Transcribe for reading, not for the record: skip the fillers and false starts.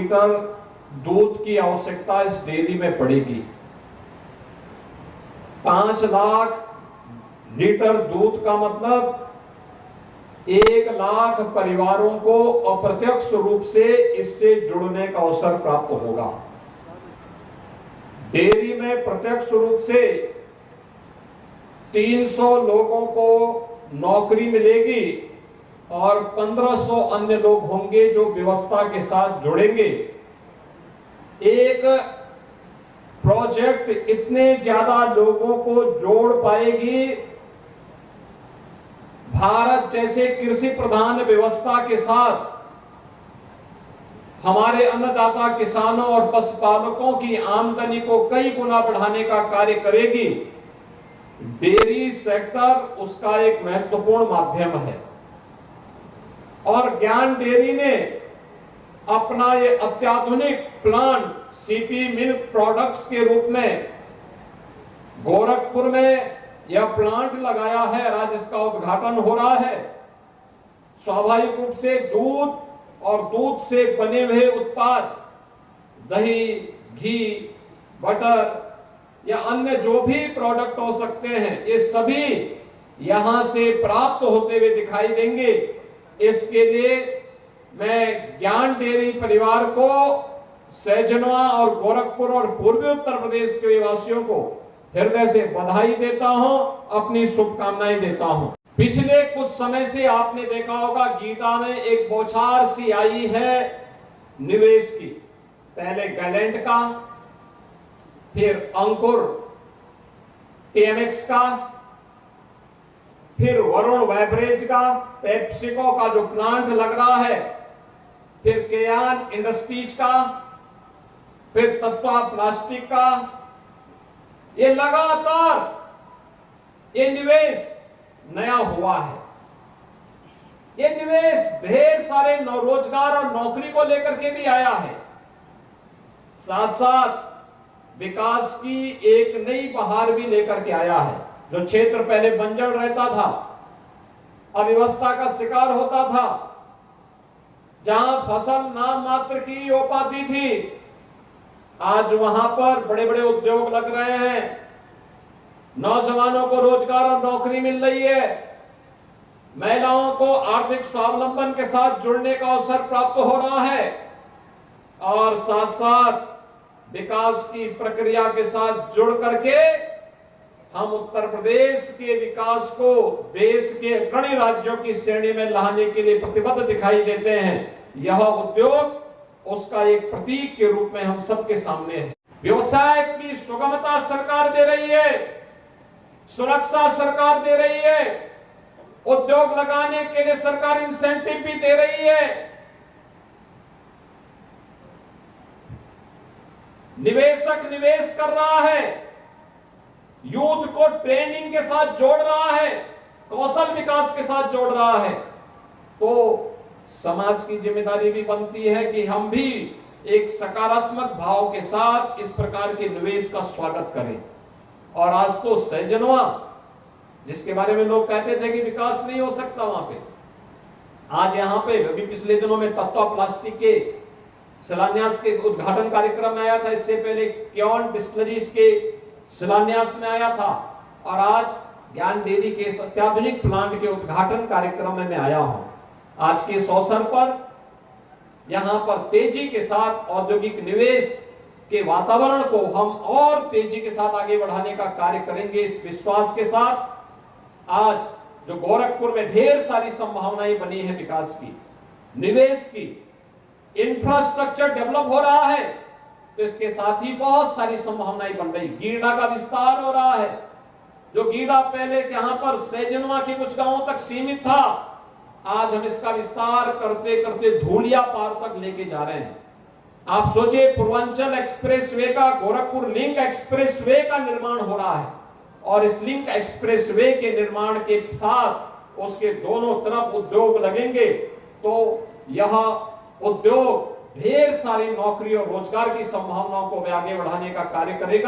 Litre दूध की आवश्यकता इस डेयरी में पड़ेगी। 5 लाख लीटर दूध का मतलब 1 लाख परिवारों को अप्रत्यक्ष रूप से इससे जुड़ने का अवसर प्राप्त होगा। डेयरी में प्रत्यक्ष रूप से 300 लोगों को नौकरी मिलेगी और 1500 अन्य लोग होंगे जो व्यवस्था के साथ जुड़ेंगे। एक प्रोजेक्ट इतने ज्यादा लोगों को जोड़ पाएगी। भारत जैसे कृषि प्रधान व्यवस्था के साथ हमारे अन्नदाता किसानों और पशुपालकों की आमदनी को कई गुना बढ़ाने का कार्य करेगी। डेयरी सेक्टर उसका एक महत्वपूर्ण माध्यम है और ज्ञान डेयरी ने अपना ये अत्याधुनिक प्लांट सीपी मिल्क प्रोडक्ट्स के रूप में गोरखपुर में यह प्लांट लगाया है। आज इसका उद्घाटन हो रहा है। स्वाभाविक रूप से दूध और दूध से बने हुए उत्पाद, दही, घी, बटर या अन्य जो भी प्रोडक्ट हो सकते हैं, ये सभी यहां से प्राप्त होते हुए दिखाई देंगे। इसके लिए मैं ज्ञान डेयरी परिवार को, सैजनवा और गोरखपुर और पूर्वी उत्तर प्रदेश के वासियों को हृदय से बधाई देता हूं, अपनी शुभकामनाएं देता हूं। पिछले कुछ समय से आपने देखा होगा गीता में एक बौछार सी आई है निवेश की। पहले गैलेंट का, फिर अंकुर टीएमएक्स का, फिर वरुण बेवरेज का, पेप्सिको का जो प्लांट लग रहा है, फिर केयान इंडस्ट्रीज का, फिर तत्वा प्लास्टिक का। ये लगातार ये निवेश नया हुआ है। ये निवेश ढेर सारे रोजगार और नौकरी को लेकर के भी आया है। साथ साथ विकास की एक नई बहार भी लेकर के आया है। जो क्षेत्र पहले बंजर रहता था, अव्यवस्था का शिकार होता था, जहां फसल नाम मात्र की हो पाती थी, आज वहां पर बड़े बड़े उद्योग लग रहे हैं। नौजवानों को रोजगार और नौकरी मिल रही है। महिलाओं को आर्थिक स्वावलंबन के साथ जुड़ने का अवसर प्राप्त हो रहा है और साथ साथ विकास की प्रक्रिया के साथ जुड़ करके हम उत्तर प्रदेश के विकास को देश के अग्रणी राज्यों की श्रेणी में लाने के लिए प्रतिबद्ध दिखाई देते हैं। यह उद्योग उसका एक प्रतीक के रूप में हम सबके सामने है। व्यवसाय की सुगमता सरकार दे रही है, सुरक्षा सरकार दे रही है, उद्योग लगाने के लिए सरकार इंसेंटिव भी दे रही है। निवेशक निवेश कर रहा है, यूथ को ट्रेनिंग के साथ जोड़ रहा है, कौशल विकास के साथ जोड़ रहा है। तो समाज की जिम्मेदारी भी बनती है कि हम भी एक सकारात्मक भाव के साथ इस प्रकार के निवेश का स्वागत करें। और आज तो सैजनवा, जिसके बारे में लोग कहते थे कि विकास नहीं हो सकता वहां पे, आज यहां पे अभी पिछले दिनों में तत्वा प्लास्टिक के शिलान्यास के उद्घाटन कार्यक्रम में आया था। इससे पहले क्योन डिस्टिलरीज के शिलान्यास में आया था और आज ज्ञान डेयरी के इस अत्याधुनिक प्लांट के उद्घाटन कार्यक्रम में मैं आया हूं। आज के इस अवसर पर यहां पर तेजी के साथ औद्योगिक निवेश के वातावरण को हम और तेजी के साथ आगे बढ़ाने का कार्य करेंगे। इस विश्वास के साथ आज जो गोरखपुर में ढेर सारी संभावनाएं बनी है विकास की, निवेश की, इंफ्रास्ट्रक्चर डेवलप हो रहा है, तो इसके साथ ही बहुत सारी संभावनाएं बन रही। गीडा का विस्तार हो रहा है। जो गीडा पहले यहां पर सैजनवा के कुछ गांवों तक सीमित था, आज हम इसका विस्तार करते करते धूलिया पार तक लेके जा रहे हैं। आप सोचिए, पूर्वांचल एक्सप्रेसवे का, गोरखपुर लिंक एक्सप्रेसवे का निर्माण हो रहा है और इस लिंक एक्सप्रेसवे के निर्माण के साथ उसके दोनों तरफ उद्योग लगेंगे, तो यह उद्योग ढेर सारी नौकरी और रोजगार की संभावनाओं को आगे बढ़ाने का कार्य करेगा।